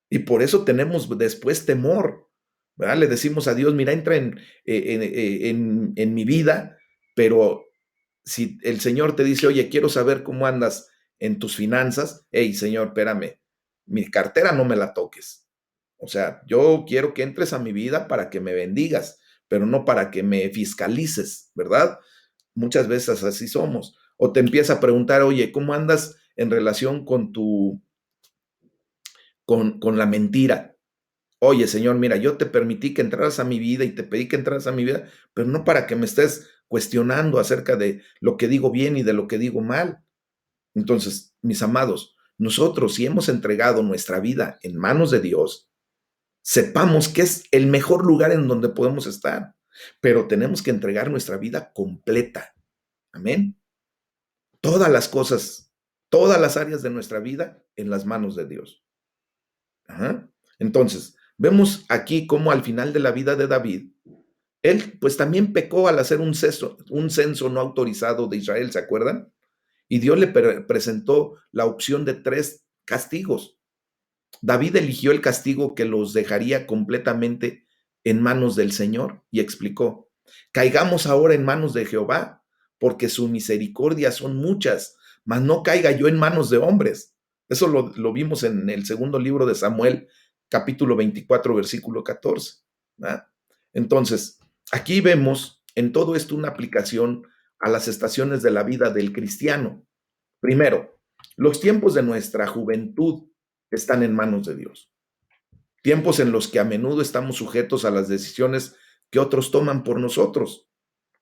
Y por eso tenemos después temor, ¿verdad? Le decimos a Dios, mira, entra en mi vida, pero si el Señor te dice, oye, quiero saber cómo andas en tus finanzas, hey, Señor, espérame, mi cartera no me la toques. O sea, yo quiero que entres a mi vida para que me bendigas, pero no para que me fiscalices, ¿verdad? Muchas veces así somos. O te empieza a preguntar, oye, ¿cómo andas en relación con la mentira. Oye, Señor, mira, yo te permití que entraras a mi vida y te pedí que entraras a mi vida, pero no para que me estés cuestionando acerca de lo que digo bien y de lo que digo mal. Entonces, mis amados, nosotros si hemos entregado nuestra vida en manos de Dios, sepamos que es el mejor lugar en donde podemos estar, pero tenemos que entregar nuestra vida completa. Amén. Todas las cosas, todas las áreas de nuestra vida en las manos de Dios. Ajá. Entonces, vemos aquí cómo al final de la vida de David, él pues también pecó al hacer un censo no autorizado de Israel, ¿se acuerdan? Y Dios le presentó la opción de 3 castigos. David eligió el castigo que los dejaría completamente en manos del Señor y explicó, caigamos ahora en manos de Jehová, porque su misericordia son muchas, mas no caiga yo en manos de hombres. Eso lo vimos en el segundo libro de Samuel, capítulo 24, versículo 14. ¿Verdad? Entonces, aquí vemos en todo esto una aplicación a las estaciones de la vida del cristiano. Primero, los tiempos de nuestra juventud están en manos de Dios. Tiempos en los que a menudo estamos sujetos a las decisiones que otros toman por nosotros.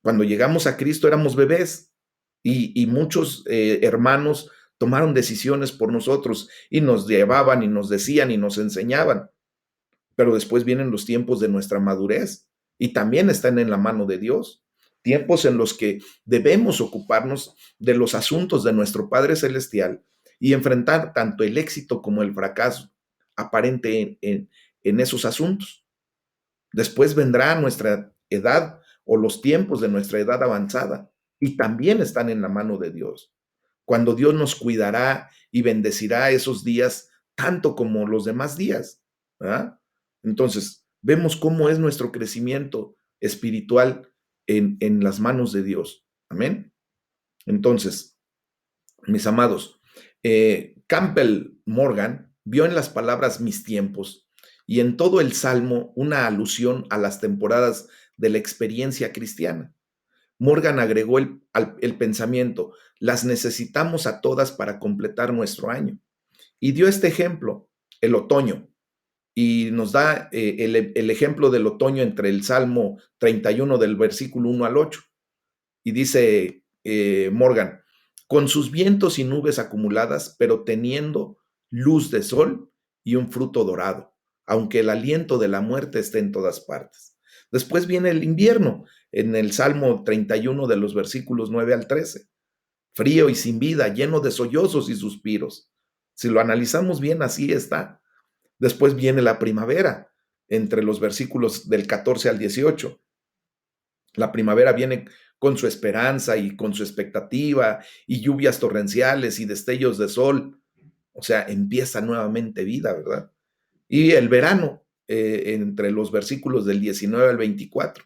Cuando llegamos a Cristo éramos bebés y muchos hermanos tomaron decisiones por nosotros y nos llevaban y nos decían y nos enseñaban. Pero después vienen los tiempos de nuestra madurez y también están en la mano de Dios. Tiempos en los que debemos ocuparnos de los asuntos de nuestro Padre Celestial y enfrentar tanto el éxito como el fracaso aparente en esos asuntos. Después vendrá nuestra edad o los tiempos de nuestra edad avanzada y también están en la mano de Dios. Cuando Dios nos cuidará y bendecirá esos días tanto como los demás días, ¿verdad? Entonces, vemos cómo es nuestro crecimiento espiritual en las manos de Dios. Amén. Entonces, mis amados, Campbell Morgan vio en las palabras mis tiempos y en todo el Salmo una alusión a las temporadas de la experiencia cristiana. Morgan agregó el pensamiento, las necesitamos a todas para completar nuestro año. Y dio este ejemplo, el otoño, y nos da el ejemplo del otoño entre el Salmo 31 del versículo 1 al 8. Y dice Morgan, con sus vientos y nubes acumuladas, pero teniendo luz de sol y un fruto dorado, aunque el aliento de la muerte esté en todas partes. Después viene el invierno, en el Salmo 31 de los versículos 9 al 13. Frío y sin vida, lleno de sollozos y suspiros. Si lo analizamos bien, así está. Después viene la primavera, entre los versículos del 14 al 18. La primavera viene con su esperanza y con su expectativa y lluvias torrenciales y destellos de sol. O sea, empieza nuevamente vida, ¿verdad? Y el verano, entre los versículos del 19 al 24.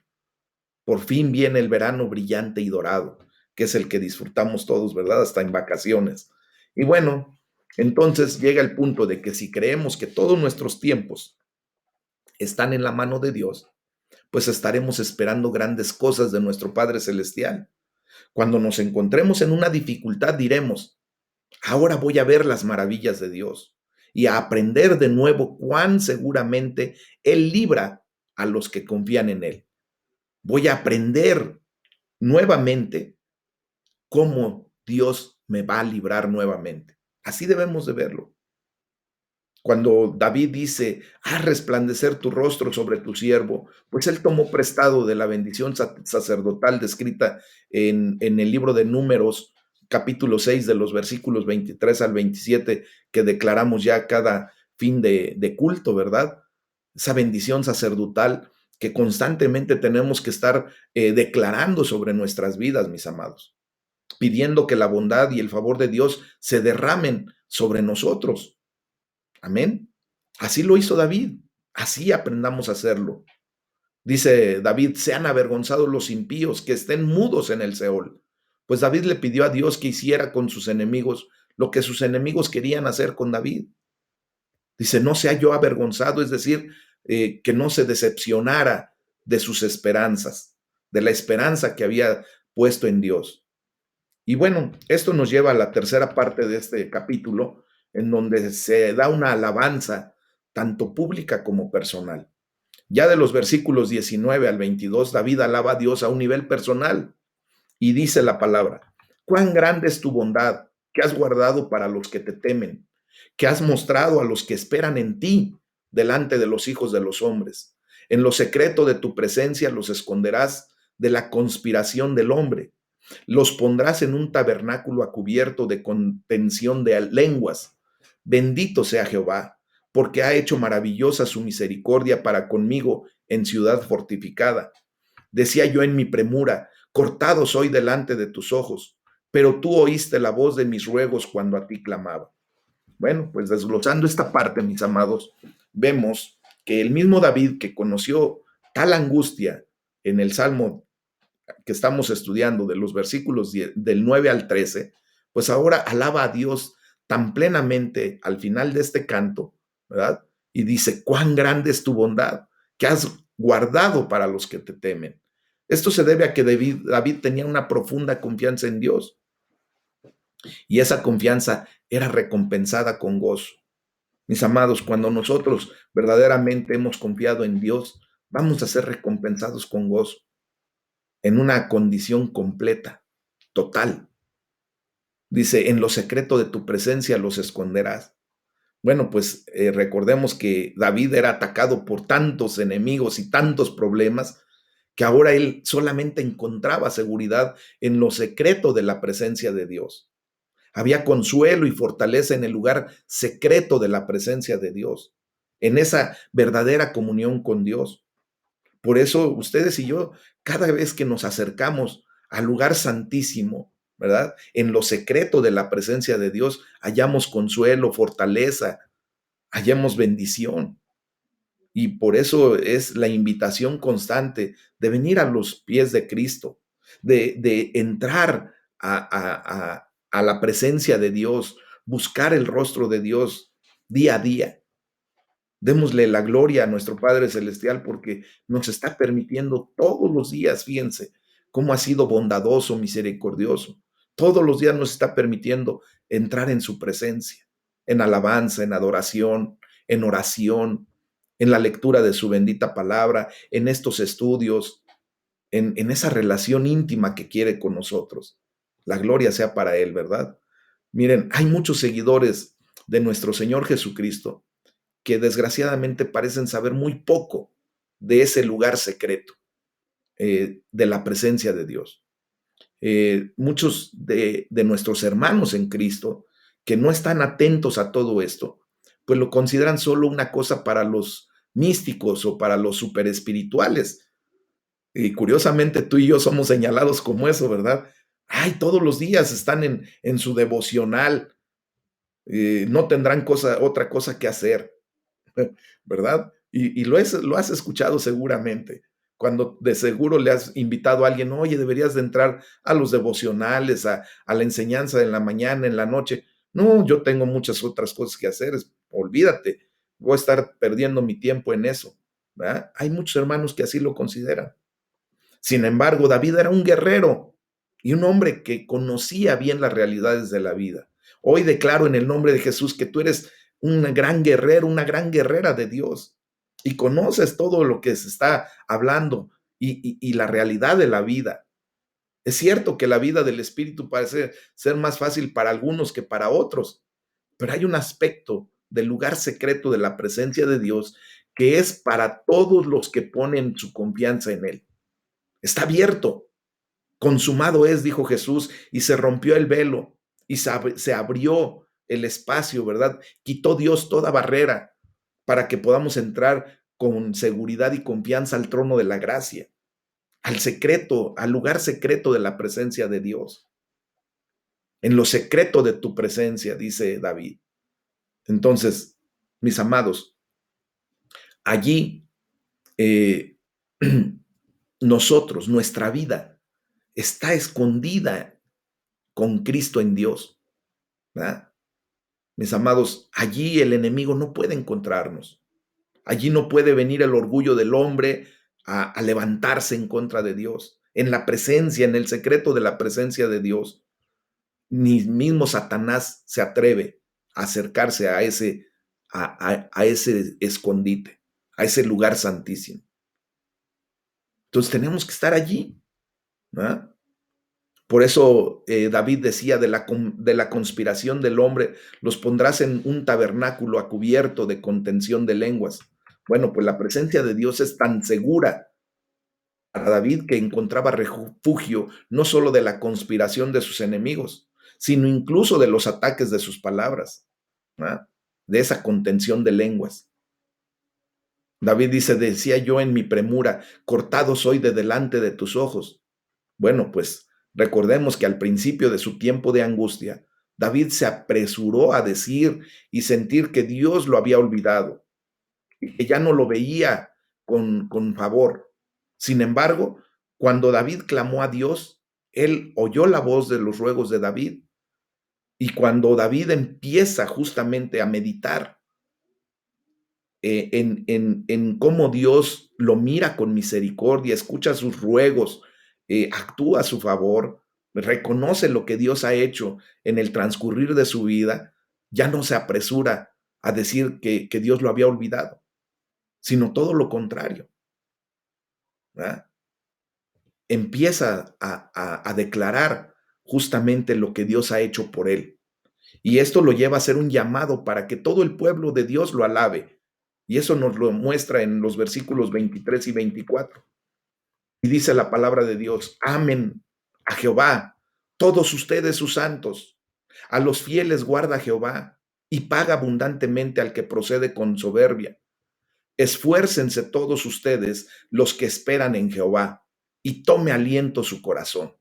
Por fin viene el verano brillante y dorado, que es el que disfrutamos todos, ¿verdad? Hasta en vacaciones. Y bueno, entonces llega el punto de que si creemos que todos nuestros tiempos están en la mano de Dios, pues estaremos esperando grandes cosas de nuestro Padre Celestial. Cuando nos encontremos en una dificultad diremos, ahora voy a ver las maravillas de Dios y a aprender de nuevo cuán seguramente Él libra a los que confían en Él. Voy a aprender nuevamente cómo Dios me va a librar nuevamente. Así debemos de verlo. Cuando David dice, haz resplandecer tu rostro sobre tu siervo, pues él tomó prestado de la bendición sacerdotal descrita en el libro de Números, capítulo 6, de los versículos 23 al 27, que declaramos ya cada fin de culto, ¿verdad? Esa bendición sacerdotal que constantemente tenemos que estar declarando sobre nuestras vidas, mis amados, pidiendo que la bondad y el favor de Dios se derramen sobre nosotros. Amén. Así lo hizo David. Así aprendamos a hacerlo. Dice David, sean avergonzados los impíos, que estén mudos en el Seol. Pues David le pidió a Dios que hiciera con sus enemigos lo que sus enemigos querían hacer con David. Dice, no sea yo avergonzado, es decir, que no se decepcionara de sus esperanzas, de la esperanza que había puesto en Dios. Y bueno, esto nos lleva a la tercera parte de este capítulo, en donde se da una alabanza, tanto pública como personal. Ya de los versículos 19 al 22, David alaba a Dios a un nivel personal y dice la palabra: cuán grande es tu bondad que has guardado para los que te temen, que has mostrado a los que esperan en ti delante de los hijos de los hombres. En lo secreto de tu presencia los esconderás de la conspiración del hombre. Los pondrás en un tabernáculo a cubierto de contención de lenguas. Bendito sea Jehová, porque ha hecho maravillosa su misericordia para conmigo en ciudad fortificada. Decía yo en mi premura: cortado soy delante de tus ojos, pero tú oíste la voz de mis ruegos cuando a ti clamaba. Bueno, pues desglosando esta parte, mis amados, vemos que el mismo David, que conoció tal angustia en el Salmo que estamos estudiando, de los versículos del 9 al 13, pues ahora alaba a Dios tan plenamente al final de este canto, ¿verdad? Y dice: cuán grande es tu bondad que has guardado para los que te temen. Esto se debe a que David tenía una profunda confianza en Dios, y esa confianza era recompensada con gozo. Mis amados, cuando nosotros verdaderamente hemos confiado en Dios, vamos a ser recompensados con gozo, en una condición completa, total. Dice: en lo secreto de tu presencia los esconderás. Bueno, pues recordemos que David era atacado por tantos enemigos y tantos problemas, que ahora él solamente encontraba seguridad en lo secreto de la presencia de Dios. Había consuelo y fortaleza en el lugar secreto de la presencia de Dios, en esa verdadera comunión con Dios. Por eso ustedes y yo, cada vez que nos acercamos al lugar santísimo, ¿verdad? En lo secreto de la presencia de Dios, hallamos consuelo, fortaleza, hallamos bendición. Y por eso es la invitación constante de venir a los pies de Cristo, de entrar a la presencia de Dios, buscar el rostro de Dios día a día. Démosle la gloria a nuestro Padre Celestial, porque nos está permitiendo todos los días, fíjense, cómo ha sido bondadoso, misericordioso. Todos los días nos está permitiendo entrar en su presencia, en alabanza, en adoración, en oración, en la lectura de su bendita palabra, en estos estudios, en esa relación íntima que quiere con nosotros. La gloria sea para Él, ¿verdad? Miren, hay muchos seguidores de nuestro Señor Jesucristo que desgraciadamente parecen saber muy poco de ese lugar secreto, de la presencia de Dios. Muchos de nuestros hermanos en Cristo que no están atentos a todo esto, pues lo consideran solo una cosa para los místicos o para los superespirituales. Y curiosamente tú y yo somos señalados como eso, ¿verdad? Ay, todos los días están en su devocional, no tendrán otra cosa que hacer. ¿Verdad? Y lo has escuchado seguramente, cuando de seguro le has invitado a alguien: oye, deberías de entrar a los devocionales, a la enseñanza en la mañana, en la noche. No, yo tengo muchas otras cosas que hacer, olvídate, voy a estar perdiendo mi tiempo en eso, ¿verdad? Hay muchos hermanos que así lo consideran. Sin embargo, David era un guerrero y un hombre que conocía bien las realidades de la vida. Hoy declaro en el nombre de Jesús que tú eres un gran guerrero, una gran guerrera de Dios, y conoces todo lo que se está hablando y la realidad de la vida. Es cierto que la vida del Espíritu parece ser más fácil para algunos que para otros, pero hay un aspecto del lugar secreto de la presencia de Dios que es para todos los que ponen su confianza en Él. Está abierto. Consumado es, dijo Jesús, y se rompió el velo y se abrió el espacio, ¿verdad? Quitó Dios toda barrera para que podamos entrar con seguridad y confianza al trono de la gracia, al secreto, al lugar secreto de la presencia de Dios. En lo secreto de tu presencia, dice David. Entonces, mis amados, allí eh, nosotros, nuestra vida, está escondida con Cristo en Dios, ¿verdad? Mis amados, allí el enemigo no puede encontrarnos. Allí no puede venir el orgullo del hombre a levantarse en contra de Dios. En la presencia, en el secreto de la presencia de Dios, ni mismo Satanás se atreve a acercarse a ese escondite, a ese lugar santísimo. Entonces tenemos que estar allí, ¿verdad? Por eso David decía de la conspiración del hombre, los pondrás en un tabernáculo a cubierto de contención de lenguas. Bueno, pues la presencia de Dios es tan segura para David que encontraba refugio no solo de la conspiración de sus enemigos, sino incluso de los ataques de sus palabras, ¿verdad? De esa contención de lenguas. David dice, decía yo en mi premura, cortado soy de delante de tus ojos. Bueno, pues recordemos que al principio de su tiempo de angustia, David se apresuró a decir y sentir que Dios lo había olvidado, y que ya no lo veía con favor. Sin embargo, cuando David clamó a Dios, él oyó la voz de los ruegos de David. Y cuando David empieza justamente a meditar en cómo Dios lo mira con misericordia, escucha sus ruegos, actúa a su favor, reconoce lo que Dios ha hecho en el transcurrir de su vida, ya no se apresura a decir que Dios lo había olvidado, sino todo lo contrario, ¿verdad? Empieza a declarar justamente lo que Dios ha hecho por él. Y esto lo lleva a hacer un llamado para que todo el pueblo de Dios lo alabe. Y eso nos lo muestra en los versículos 23 y 24. Y dice la palabra de Dios, amen a Jehová, todos ustedes sus santos. A los fieles guarda Jehová y paga abundantemente al que procede con soberbia. Esfuércense todos ustedes los que esperan en Jehová y tome aliento su corazón.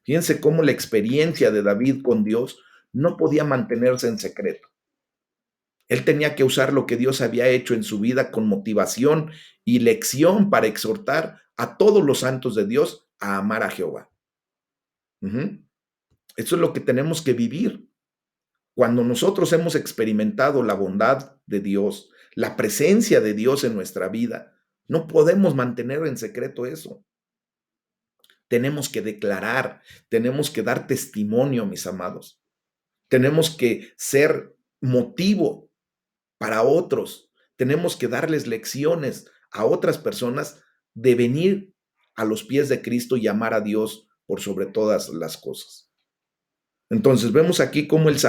Fíjense cómo la experiencia de David con Dios no podía mantenerse en secreto. Él tenía que usar lo que Dios había hecho en su vida con motivación y lección para exhortar a todos los santos de Dios a amar a Jehová. Eso es lo que tenemos que vivir. Cuando nosotros hemos experimentado la bondad de Dios, la presencia de Dios en nuestra vida, no podemos mantener en secreto eso. Tenemos que declarar, tenemos que dar testimonio, mis amados. Tenemos que ser motivo para otros. Tenemos que darles lecciones a otras personas de venir a los pies de Cristo y amar a Dios por sobre todas las cosas. Entonces vemos aquí cómo el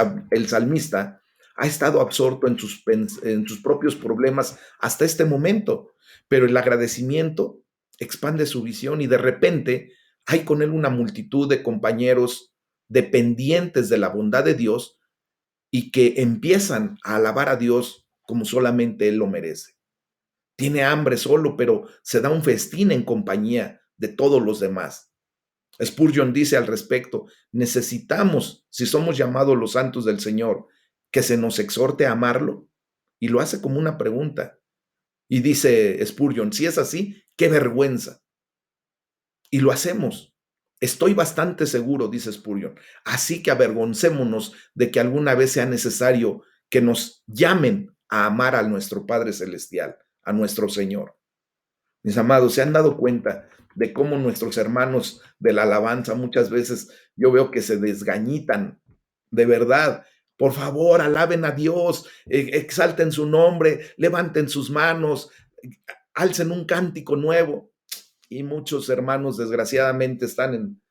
salmista ha estado absorto en sus propios problemas hasta este momento, pero el agradecimiento expande su visión y de repente hay con él una multitud de compañeros dependientes de la bondad de Dios y que empiezan a alabar a Dios como solamente Él lo merece. Tiene hambre solo, pero se da un festín en compañía de todos los demás. Spurgeon dice al respecto, necesitamos, si somos llamados los santos del Señor, que se nos exhorte a amarlo. Y lo hace como una pregunta. Y dice Spurgeon, si es así, qué vergüenza. Y lo hacemos. Estoy bastante seguro, dice Spurgeon. Así que avergoncémonos de que alguna vez sea necesario que nos llamen a amar a nuestro Padre Celestial, a nuestro Señor. Mis amados, ¿se han dado cuenta de cómo nuestros hermanos de la alabanza muchas veces yo veo que se desgañitan? De verdad, por favor, alaben a Dios, exalten su nombre, levanten sus manos, alcen un cántico nuevo. Y muchos hermanos desgraciadamente están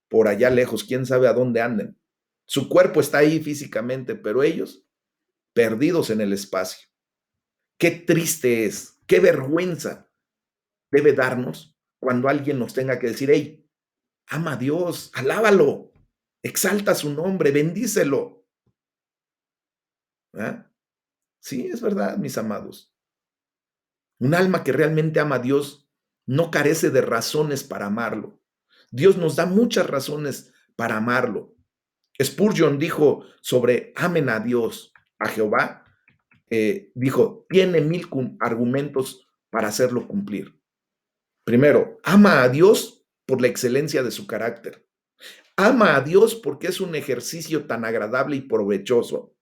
por allá lejos, quién sabe a dónde anden. Su cuerpo está ahí físicamente, pero ellos perdidos en el espacio. Qué triste es, qué vergüenza debe darnos cuando alguien nos tenga que decir, hey, ama a Dios, alábalo, exalta su nombre, bendícelo. ¿Ah? Sí, es verdad, mis amados. Un alma que realmente ama a Dios no carece de razones para amarlo. Dios nos da muchas razones para amarlo. Spurgeon dijo sobre amen a Dios, a Jehová, dijo, tiene 1000 argumentos para hacerlo cumplir. Primero, ama a Dios por la excelencia de su carácter. Ama a Dios porque es un ejercicio tan agradable y provechoso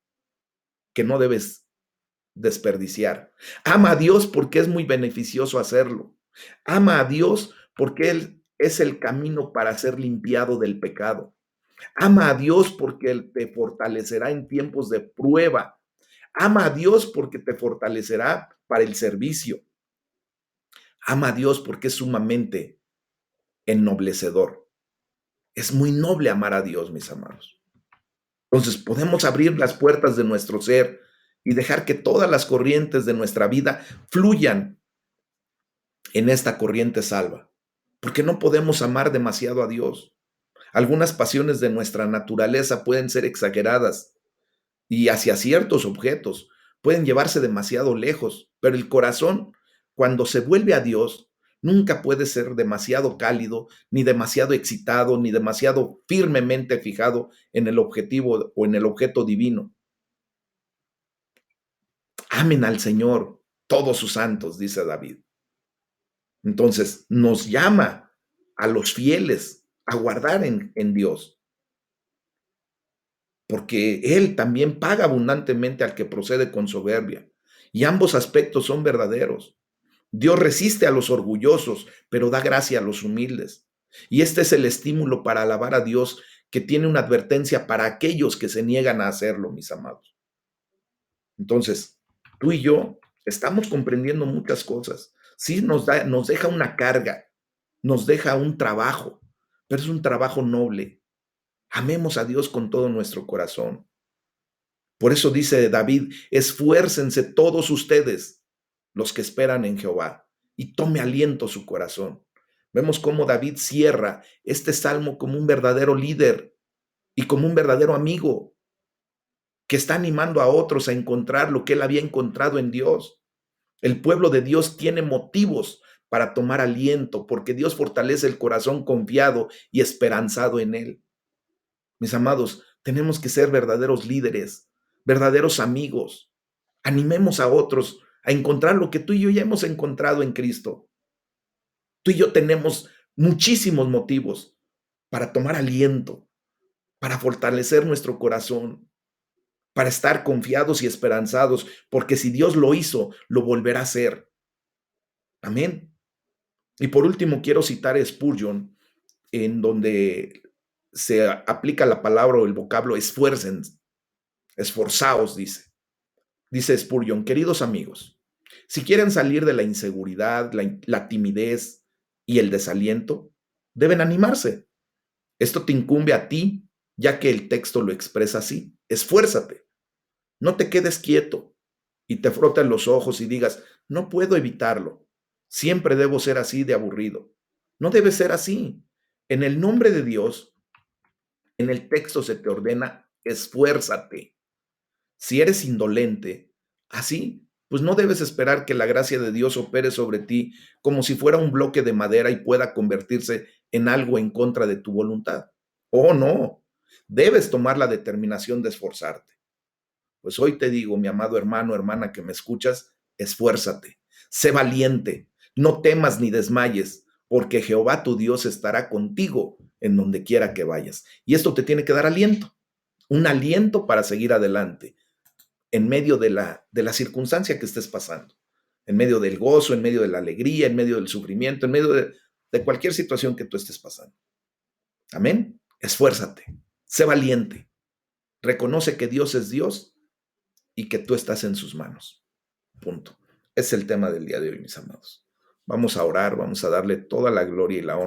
que no debes desperdiciar. Ama a Dios porque es muy beneficioso hacerlo. Ama a Dios porque Él es el camino para ser limpiado del pecado. Ama a Dios porque Él te fortalecerá en tiempos de prueba. Ama a Dios porque te fortalecerá para el servicio. Ama a Dios porque es sumamente ennoblecedor. Es muy noble amar a Dios, mis amados. Entonces podemos abrir las puertas de nuestro ser y dejar que todas las corrientes de nuestra vida fluyan en esta corriente salva, porque no podemos amar demasiado a Dios. Algunas pasiones de nuestra naturaleza pueden ser exageradas y hacia ciertos objetos pueden llevarse demasiado lejos, pero el corazón, cuando se vuelve a Dios, nunca puede ser demasiado cálido, ni demasiado excitado, ni demasiado firmemente fijado en el objetivo o en el objeto divino. Amen al Señor, todos sus santos, dice David. Entonces, nos llama a los fieles a guardar en Dios, porque Él también paga abundantemente al que procede con soberbia. Y ambos aspectos son verdaderos. Dios resiste a los orgullosos, pero da gracia a los humildes. Y este es el estímulo para alabar a Dios, que tiene una advertencia para aquellos que se niegan a hacerlo, mis amados. Entonces, tú y yo estamos comprendiendo muchas cosas. Sí, nos deja una carga, nos deja un trabajo, pero es un trabajo noble. Amemos a Dios con todo nuestro corazón. Por eso dice David, esfuércense todos ustedes, los que esperan en Jehová, y tome aliento su corazón. Vemos cómo David cierra este salmo como un verdadero líder y como un verdadero amigo que está animando a otros a encontrar lo que él había encontrado en Dios. El pueblo de Dios tiene motivos para tomar aliento, porque Dios fortalece el corazón confiado y esperanzado en él. Mis amados, tenemos que ser verdaderos líderes, verdaderos amigos. Animemos a otros a encontrar lo que tú y yo ya hemos encontrado en Cristo. Tú y yo tenemos muchísimos motivos para tomar aliento, para fortalecer nuestro corazón, para estar confiados y esperanzados, porque si Dios lo hizo, lo volverá a hacer. Amén. Y por último, quiero citar a Spurgeon, en donde se aplica la palabra o el vocablo esfuercen, esforzaos, dice. Dice Spurgeon, queridos amigos, si quieren salir de la inseguridad, la timidez y el desaliento, deben animarse. Esto te incumbe a ti, ya que el texto lo expresa así. Esfuérzate, no te quedes quieto y te frotes los ojos y digas, no puedo evitarlo. Siempre debo ser así de aburrido. No debe ser así. En el nombre de Dios, en el texto se te ordena, esfuérzate. Si eres indolente, así, pues no debes esperar que la gracia de Dios opere sobre ti como si fuera un bloque de madera y pueda convertirse en algo en contra de tu voluntad. Oh, no, debes tomar la determinación de esforzarte. Pues hoy te digo, mi amado hermano, hermana que me escuchas, esfuérzate, sé valiente, no temas ni desmayes, porque Jehová tu Dios estará contigo en donde quiera que vayas. Y esto te tiene que dar aliento, un aliento para seguir adelante en medio de la circunstancia que estés pasando, en medio del gozo, en medio de la alegría, en medio del sufrimiento, en medio de cualquier situación que tú estés pasando. Amén. Esfuérzate, sé valiente, reconoce que Dios es Dios y que tú estás en sus manos. Punto. Es el tema del día de hoy, mis amados. Vamos a orar, vamos a darle toda la gloria y la honra